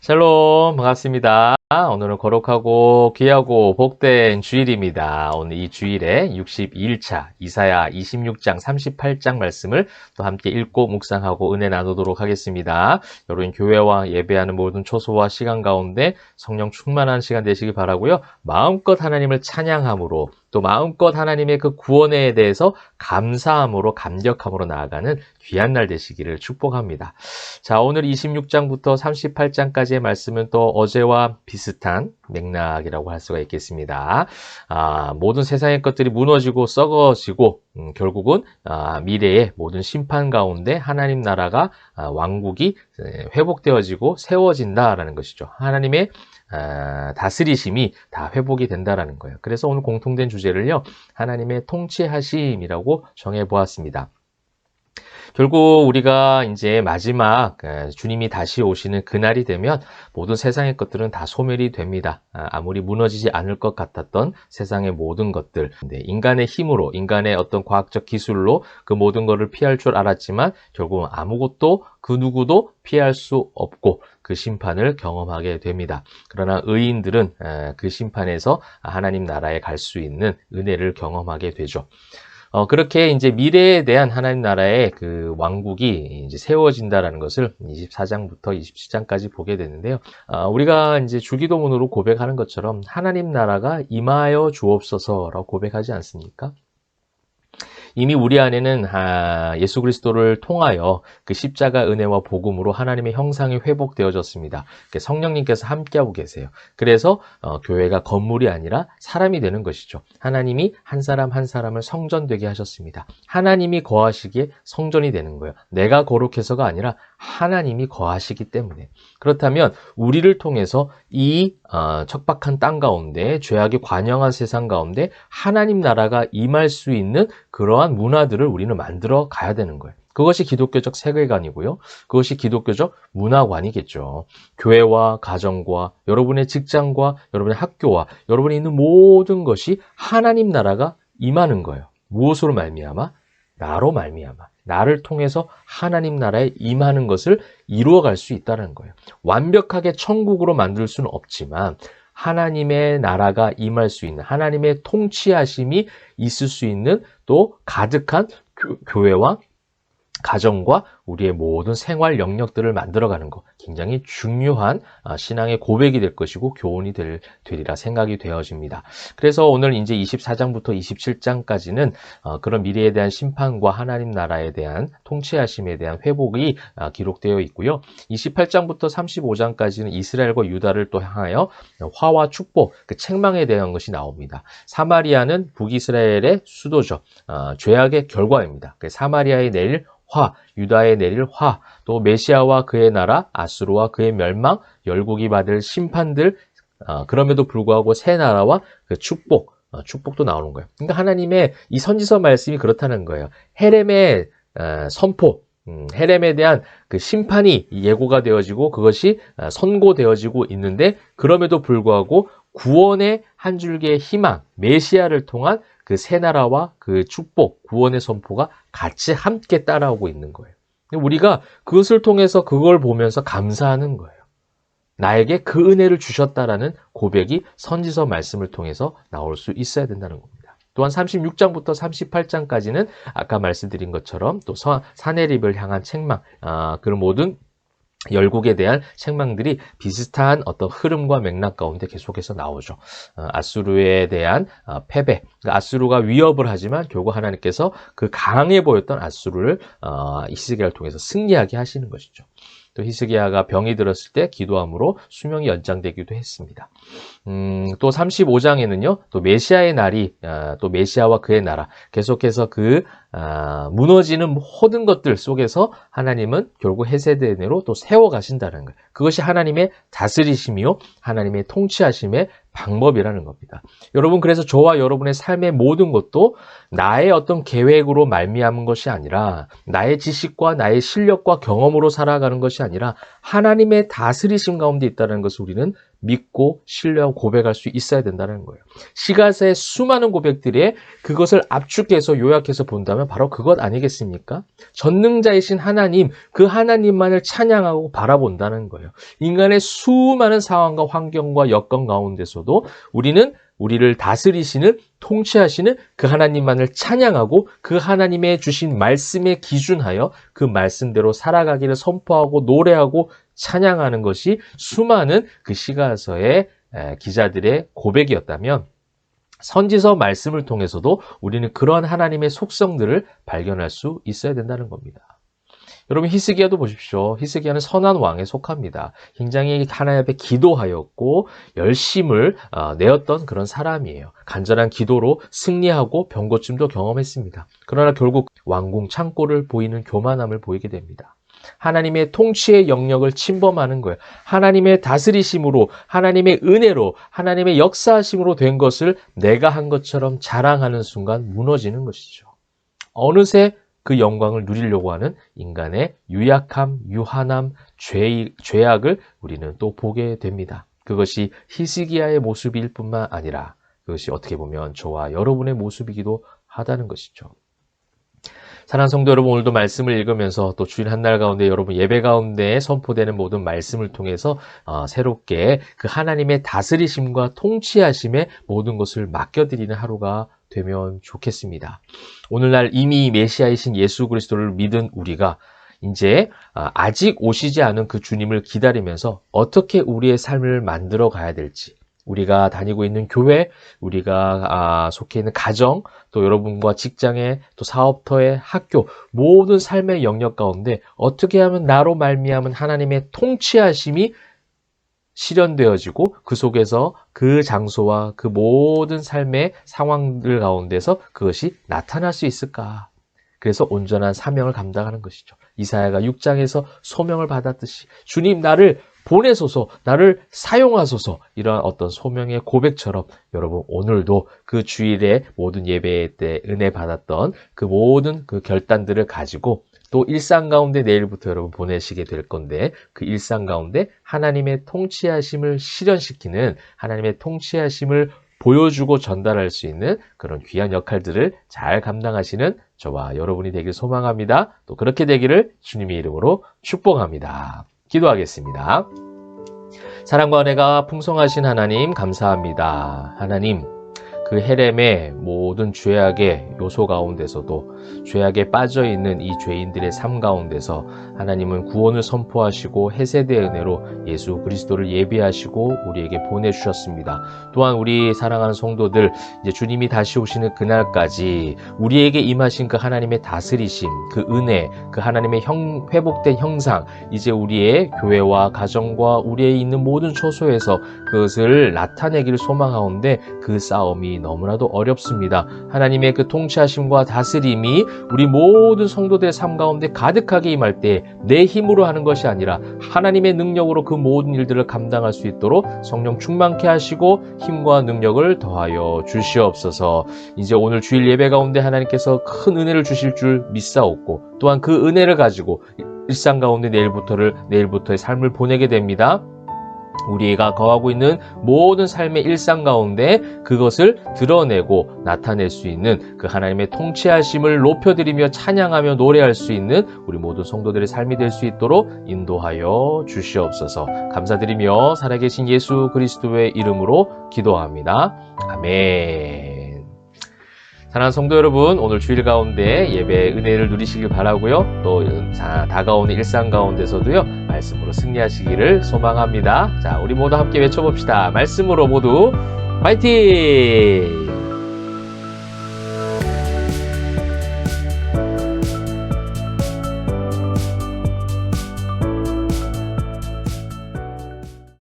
샬롬, 반갑습니다. 오늘은 거룩하고 귀하고 복된 주일입니다. 오늘 이 주일에 62일차 이사야 26장 38장 말씀을 또 함께 읽고 묵상하고 은혜 나누도록 하겠습니다. 여러분 교회와 예배하는 모든 초소와 시간 가운데 성령 충만한 시간 되시기 바라고요. 마음껏 하나님을 찬양함으로 또 마음껏 하나님의 그 구원에 대해서 감사함으로 감격함으로 나아가는 귀한 날 되시기를 축복합니다. 자, 오늘 26장부터 38장까지의 말씀은 또 어제와 비슷한 맥락이라고 할 수가 있겠습니다. 모든 세상의 것들이 무너지고 썩어지고 결국은 미래의 모든 심판 가운데 하나님 나라가 왕국이 회복되어지고 세워진다라는 것이죠. 하나님의 다스리심이 다 회복이 된다라는 거예요. 그래서 오늘 공통된 주제를요, 하나님의 통치하심이라고 정해보았습니다. 결국 우리가 이제 마지막 주님이 다시 오시는 그날이 되면 모든 세상의 것들은 다 소멸이 됩니다. 아무리 무너지지 않을 것 같았던 세상의 모든 것들, 인간의 힘으로, 인간의 어떤 과학적 기술로 그 모든 것을 피할 줄 알았지만 결국은 아무것도 그 누구도 피할 수 없고 그 심판을 경험하게 됩니다. 그러나 의인들은 그 심판에서 하나님 나라에 갈 수 있는 은혜를 경험하게 되죠. 그렇게 이제 미래에 대한 하나님 나라의 그 왕국이 이제 세워진다라는 것을 24장부터 27장까지 보게 되는데요. 우리가 이제 주기도문으로 고백하는 것처럼 하나님 나라가 임하여 주옵소서라고 고백하지 않습니까? 이미 우리 안에는 예수 그리스도를 통하여 그 십자가 은혜와 복음으로 하나님의 형상이 회복되어졌습니다. 성령님께서 함께하고 계세요. 그래서 교회가 건물이 아니라 사람이 되는 것이죠. 하나님이 한 사람 한 사람을 성전되게 하셨습니다. 하나님이 거하시기에 성전이 되는 거예요. 내가 거룩해서가 아니라 하나님이 거하시기 때문에. 그렇다면 우리를 통해서 이 척박한 땅 가운데 죄악이 관영한 세상 가운데 하나님 나라가 임할 수 있는 그러한 문화들을 우리는 만들어 가야 되는 거예요. 그것이 기독교적 세계관이고요. 그것이 기독교적 문화관이겠죠. 교회와 가정과 여러분의 직장과 여러분의 학교와 여러분이 있는 모든 것이 하나님 나라가 임하는 거예요. 무엇으로 말미암아? 나로 말미암아. 나를 통해서 하나님 나라에 임하는 것을 이루어갈 수 있다는 거예요. 완벽하게 천국으로 만들 수는 없지만 하나님의 나라가 임할 수 있는, 하나님의 통치하심이 있을 수 있는 또 가득한 교회와 가정과 우리의 모든 생활 영역들을 만들어가는 것, 굉장히 중요한 신앙의 고백이 될 것이고 교훈이 되리라 생각이 되어집니다. 그래서 오늘 이제 24장부터 27장까지는 그런 미래에 대한 심판과 하나님 나라에 대한 통치하심에 대한 회복이 기록되어 있고요. 28장부터 35장까지는 이스라엘과 유다를 또 향하여 화와 축복, 그 책망에 대한 것이 나옵니다. 사마리아는 북이스라엘의 수도죠. 죄악의 결과입니다. 사마리아에 내릴 화, 유다에 내릴 화, 또 메시아와 그의 나라, 아수르와 그의 멸망, 열국이 받을 심판들, 그럼에도 불구하고 새 나라와 그 축복도 나오는 거예요. 그러니까 하나님의 이 선지서 말씀이 그렇다는 거예요. 헤렘의 선포, 헤렘에 대한 그 심판이 예고가 되어지고 그것이 선고되어지고 있는데 그럼에도 불구하고 구원의 한 줄기의 희망, 메시아를 통한 그 새 나라와 그 축복, 구원의 선포가 같이 함께 따라오고 있는 거예요. 우리가 그것을 통해서 그걸 보면서 감사하는 거예요. 나에게 그 은혜를 주셨다라는 고백이 선지서 말씀을 통해서 나올 수 있어야 된다는 겁니다. 또한 36장부터 38장까지는 아까 말씀드린 것처럼 또 사내립을 향한 책망, 그런 모든 열국에 대한 책망들이 비슷한 어떤 흐름과 맥락 가운데 계속해서 나오죠. 아수르에 대한 패배, 그러니까 아수르가 위협을 하지만 결국 하나님께서 그 강해 보였던 아수르를 히스기야를 통해서 승리하게 하시는 것이죠. 또 히스기야가 병이 들었을 때 기도함으로 수명이 연장되기도 했습니다. 또 35장에는요, 또 메시아의 날이, 또 메시아와 그의 나라, 계속해서 그 무너지는 모든 것들 속에서 하나님은 결국 헤세드인으로 또 세워가신다는 거예요. 그것이 하나님의 다스리심이요, 하나님의 통치하심의 방법이라는 겁니다. 여러분, 그래서 저와 여러분의 삶의 모든 것도 나의 어떤 계획으로 말미암은 것이 아니라 나의 지식과 나의 실력과 경험으로 살아가는 것이 아니라 하나님의 다스리심 가운데 있다는 것을 우리는 믿고 신뢰하고 고백할 수 있어야 된다는 거예요. 시가사의 수많은 고백들에 그것을 압축해서 요약해서 본다면 바로 그것 아니겠습니까? 전능자이신 하나님, 그 하나님만을 찬양하고 바라본다는 거예요. 인간의 수많은 상황과 환경과 여건 가운데서도 우리는 우리를 다스리시는, 통치하시는 그 하나님만을 찬양하고 그 하나님의 주신 말씀에 기준하여 그 말씀대로 살아가기를 선포하고 노래하고 찬양하는 것이 수많은 그 시가서의 기자들의 고백이었다면, 선지서 말씀을 통해서도 우리는 그러한 하나님의 속성들을 발견할 수 있어야 된다는 겁니다. 여러분, 히스기야도 보십시오. 히스기야는 선한 왕에 속합니다. 굉장히 하나님 앞에 기도하였고 열심을 내었던 그런 사람이에요. 간절한 기도로 승리하고 병고침도 경험했습니다. 그러나 결국 왕궁 창고를 보이는 교만함을 보이게 됩니다. 하나님의 통치의 영역을 침범하는 거예요. 하나님의 다스리심으로, 하나님의 은혜로, 하나님의 역사하심으로 된 것을 내가 한 것처럼 자랑하는 순간 무너지는 것이죠. 어느새 그 영광을 누리려고 하는 인간의 유약함, 유한함, 죄악을 우리는 또 보게 됩니다. 그것이 히스기야의 모습일 뿐만 아니라 그것이 어떻게 보면 저와 여러분의 모습이기도 하다는 것이죠. 사랑하는 성도 여러분, 오늘도 말씀을 읽으면서 또 주일 한날 가운데 여러분 예배 가운데 선포되는 모든 말씀을 통해서 새롭게 그 하나님의 다스리심과 통치하심의 모든 것을 맡겨드리는 하루가 되면 좋겠습니다. 오늘날 이미 메시아이신 예수 그리스도를 믿은 우리가 이제 아직 오시지 않은 그 주님을 기다리면서 어떻게 우리의 삶을 만들어 가야 될지, 우리가 다니고 있는 교회, 우리가 속해 있는 가정, 또 여러분과 직장에, 또 사업터에, 학교, 모든 삶의 영역 가운데 어떻게 하면 나로 말미암은 하나님의 통치하심이 실현되어지고 그 속에서 그 장소와 그 모든 삶의 상황들 가운데서 그것이 나타날 수 있을까? 그래서 온전한 사명을 감당하는 것이죠. 이사야가 6장에서 소명을 받았듯이 주님 나를 보내소서, 나를 사용하소서, 이러한 어떤 소명의 고백처럼 여러분 오늘도 그 주일에 모든 예배 때 은혜 받았던 그 모든 그 결단들을 가지고 또 일상 가운데 내일부터 여러분 보내시게 될 건데, 그 일상 가운데 하나님의 통치하심을 실현시키는, 하나님의 통치하심을 보여주고 전달할 수 있는 그런 귀한 역할들을 잘 감당하시는 저와 여러분이 되길 소망합니다. 또 그렇게 되기를 주님의 이름으로 축복합니다. 기도하겠습니다. 사랑과 은혜가 풍성하신 하나님 감사합니다. 하나님, 그 헤렘의 모든 죄악의 요소 가운데서도 죄악에 빠져있는 이 죄인들의 삶 가운데서 하나님은 구원을 선포하시고 해세대 은혜로 예수 그리스도를 예비하시고 우리에게 보내주셨습니다. 또한 우리 사랑하는 성도들, 이제 주님이 다시 오시는 그날까지 우리에게 임하신 그 하나님의 다스리심, 그 은혜, 그 하나님의 회복된 형상, 이제 우리의 교회와 가정과 우리의 있는 모든 처소에서 그것을 나타내기를 소망하온데 그 싸움이 너무나도 어렵습니다. 하나님의 그 통치하심과 다스림이 우리 모든 성도들의 삶 가운데 가득하게 임할 때 내 힘으로 하는 것이 아니라 하나님의 능력으로 그 모든 일들을 감당할 수 있도록 성령 충만케 하시고 힘과 능력을 더하여 주시옵소서. 이제 오늘 주일 예배 가운데 하나님께서 큰 은혜를 주실 줄 믿사옵고, 또한 그 은혜를 가지고 일상 가운데 내일부터의 삶을 보내게 됩니다. 우리가 거하고 있는 모든 삶의 일상 가운데 그것을 드러내고 나타낼 수 있는 그 하나님의 통치하심을 높여드리며 찬양하며 노래할 수 있는 우리 모든 성도들의 삶이 될 수 있도록 인도하여 주시옵소서. 감사드리며 살아계신 예수 그리스도의 이름으로 기도합니다. 아멘. 사랑하는 성도 여러분, 오늘 주일 가운데 예배의 은혜를 누리시길 바라고요. 또 다가오는 일상 가운데서도요, 말씀으로 승리하시기를 소망합니다. 자, 우리 모두 함께 외쳐봅시다. 말씀으로 모두 파이팅!